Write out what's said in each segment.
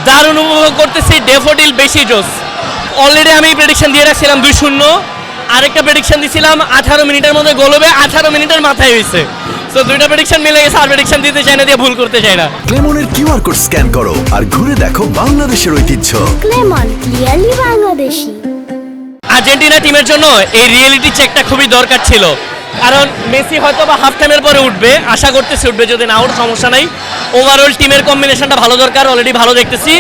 দারুণ উপভোগ করতেছি। ড্যাফোডিল বেশি জোস। অলরেডি আমি প্রেডিকশন দিয়ে রাখছিলাম 2-0, আরেকটা প্রেডিকশন দিছিলাম 18 মিনিটের মধ্যে গোল হবে, 18 মিনিটের মাথায় হয়েছে। সো দুইটা প্রেডিকশন মিলে গেছে, আর প্রেডিকশন দিতে চাই না, দিয়ে ভুল করতে চাই না। ক্লেমনের কিউআর কোড স্ক্যান করো আর ঘুরে দেখো বাংলাদেশের ঐতিহ্য। ক্লেমন ক্লিয়ারলি বাংলাদেশি। আর্জেন্টিনা টিমের জন্য এই রিয়েলিটি চেকটা খুবই দরকার ছিল, কারণ মেসি হয়তো বা হাফ টাইমের পরে উঠবে, আশা করতেছি উঠবে, যদি না ওর সমস্যা নাই। ওভারঅল টিমের কম্বিনেশনটা ভালো দরকার, অলরেডি ভালো দেখতেছি।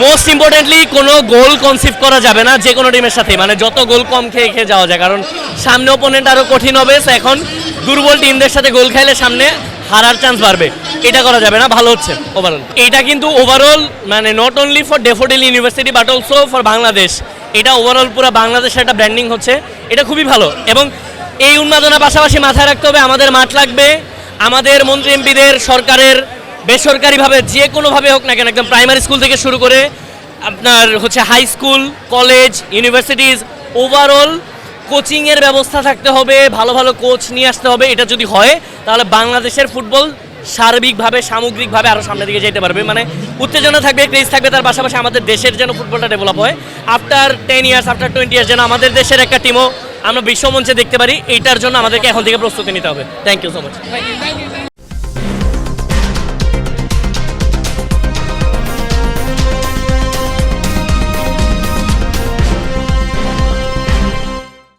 মোস্ট ইম্পর্টেন্টলি কোনো গোল কনসিভ করা যাবে না যে কোনো টিমের সাথে, মানে যত গোল কম খেয়ে খেয়ে যাওয়া যায়, কারণ সামনে ওপোনেন্ট আরও কঠিন হবে। তো এখন দুর্বল টিমদের সাথে গোল খাইলে সামনে হারার চান্স বাড়বে, এটা করা যাবে না। ভালো হচ্ছে ওভারঅল। এটা কিন্তু ওভারঅল মানে not only for daffodil university but also for Bangladesh. এটা ওভারঅল পুরো বাংলাদেশের একটা ব্র্যান্ডিং হচ্ছে, এটা খুবই ভালো। এবং এই উন্মাদনার পাশাপাশি মাথায় রাখতে হবে আমাদের মাঠ লাগবে, আমাদের মন্ত্রী এমপিদের, সরকারের, বেসরকারিভাবে যে কোনোভাবে হোক না কেন, একদম প্রাইমারি স্কুল থেকে শুরু করে আপনার হচ্ছে high school, college, universities, overall কোচিংয়ের ব্যবস্থা থাকতে হবে, ভালো ভালো কোচ নিয়ে আসতে হবে। এটা যদি হয় তাহলে বাংলাদেশের ফুটবল সার্বিকভাবে সামগ্রিকভাবে আরও সামনের দিকে যেতে পারবে। মানে উত্তেজনা থাকবে, ক্রেজ থাকবে, তার পাশাপাশি আমাদের দেশের যেন ফুটবলটা ডেভেলপ হয়। আফটার 10 ইয়ার্স, আফটার 20 ইয়ার্স যেন আমাদের দেশের একটা টিমও আমরা বিশ্বমঞ্চে দেখতে পারি। এইটার জন্য আমাদেরকে এখন থেকে প্রস্তুতি নিতে হবে। Thank you so much.